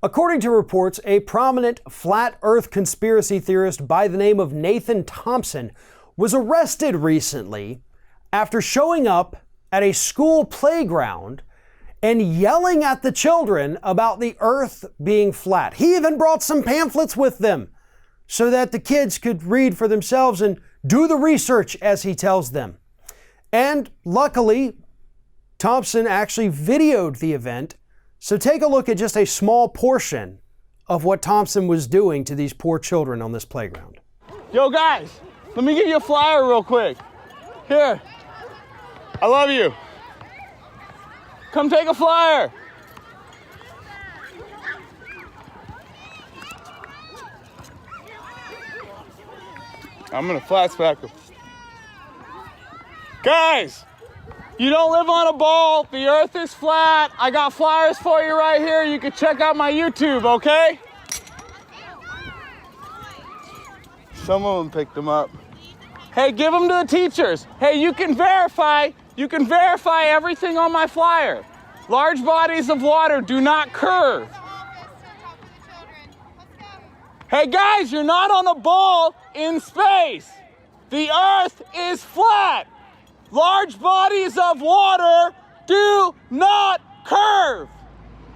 According to reports, a prominent flat earth conspiracy theorist by the name of Nathan Thompson was arrested recently after showing up at a school playground and yelling at the children about the earth being flat. He even brought some pamphlets with them so that the kids could read for themselves and do the research as he tells them. And luckily, Thompson actually videoed the event. So take a look at just a small portion of what Thompson was doing to these poor children on this playground. Yo guys, let me give you a flyer real quick. Here, I love you. Come take a flyer. I'm gonna flashback him. Guys, you don't live on a ball. The earth is flat. I got flyers for you right here. You can check out my YouTube, okay? Some of them picked them up. Hey, give them to the teachers. Hey, you can verify everything on my flyer. Large bodies of water do not curve. Hey guys, you're not on a ball in space. The earth is flat. Large bodies of water do not curve,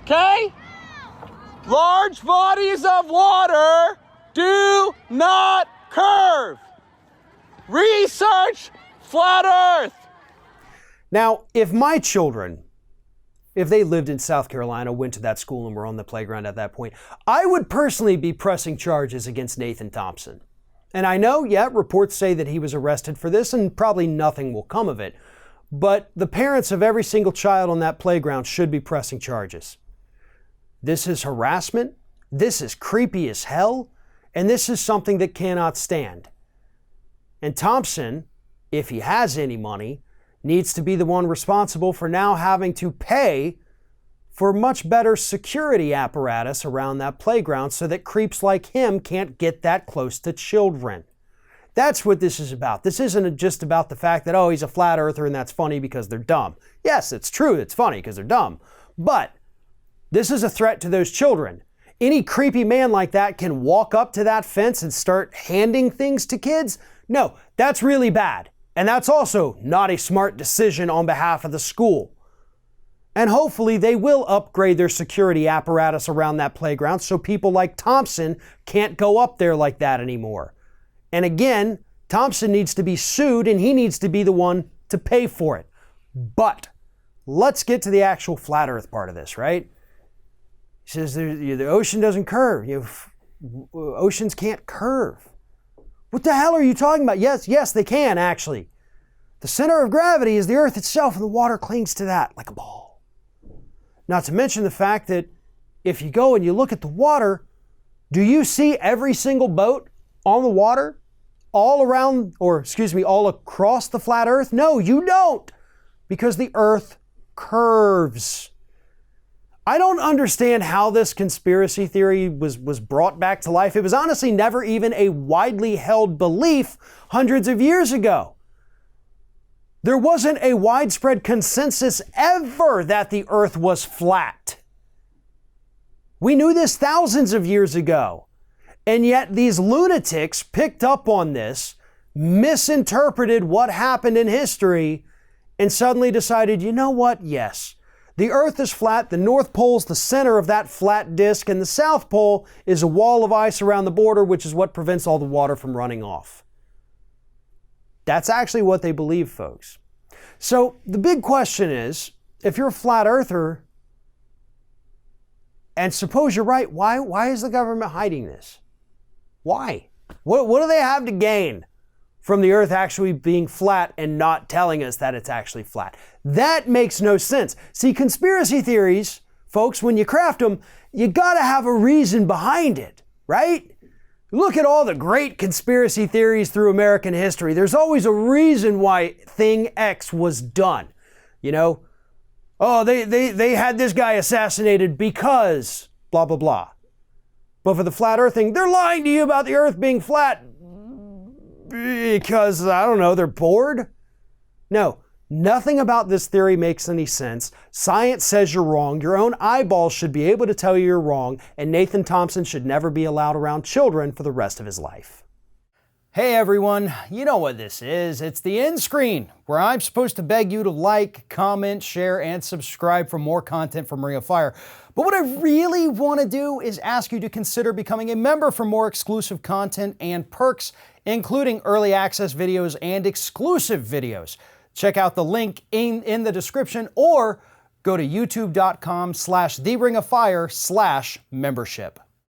okay? Large bodies of water do not curve. Research flat earth. Now, if my children, if they lived in South Carolina, went to that school and were on the playground at that point, I would personally be pressing charges against Nathan Thompson. And I know, reports say that he was arrested for this and probably nothing will come of it. But the parents of every single child on that playground should be pressing charges. This is harassment. This is creepy as hell. And this is something that cannot stand. And Thompson, if he has any money, needs to be the one responsible for now having to pay for much better security apparatus around that playground so that creeps like him can't get that close to children. That's what this is about. This isn't just about the fact that, oh, he's a flat earther and that's funny because they're dumb. Yes, it's true, it's funny because they're dumb. But this is a threat to those children. Any creepy man like that can walk up to that fence and start handing things to kids. No, that's really bad. And that's also not a smart decision on behalf of the school. And hopefully they will upgrade their security apparatus around that playground so people like Thompson can't go up there like that anymore. And again, Thompson needs to be sued and he needs to be the one to pay for it. But let's get to the actual flat earth part of this, right? He says the ocean doesn't curve. Oceans can't curve. What the hell are you talking about? Yes, they can actually. The center of gravity is the earth itself and the water clings to that like a ball. Not to mention the fact that if you go and you look at the water, do you see every single boat on the water all across the flat earth? No, you don't, because the earth curves. I don't understand how this conspiracy theory was brought back to life. It was honestly never even a widely held belief hundreds of years ago. There wasn't a widespread consensus ever that the earth was flat. We knew this thousands of years ago. And yet these lunatics picked up on this, misinterpreted what happened in history, and suddenly decided, you know what? Yes, the earth is flat. The North Pole's the center of that flat disk, and the South Pole is a wall of ice around the border, which is what prevents all the water from running off. That's actually what they believe, folks. So the big question is, if you're a flat earther, and suppose you're right, why is the government hiding this? Why? What do they have to gain from the earth actually being flat and not telling us that it's actually flat? That makes no sense. See, conspiracy theories, folks, when you craft them, you gotta have a reason behind it, right? Look at all the great conspiracy theories through American history. There's always a reason why thing X was done. You know, oh, they had this guy assassinated because blah, blah, blah. But for the flat earth thing, they're lying to you about the earth being flat because, I don't know, they're bored. No, Nothing about this theory makes any sense. Science says you're wrong. Your own eyeballs should be able to tell you you're wrong, and Nathan Thompson should never be allowed around children for the rest of his life. Hey everyone, you know what this is. It's the end screen, where I'm supposed to beg you to like, comment, share, and subscribe for more content from Ring of Fire. But what I really want to do is ask you to consider becoming a member for more exclusive content and perks, including early access videos and exclusive videos. Check out the link in the description or go to youtube.com/theringoffire/membership.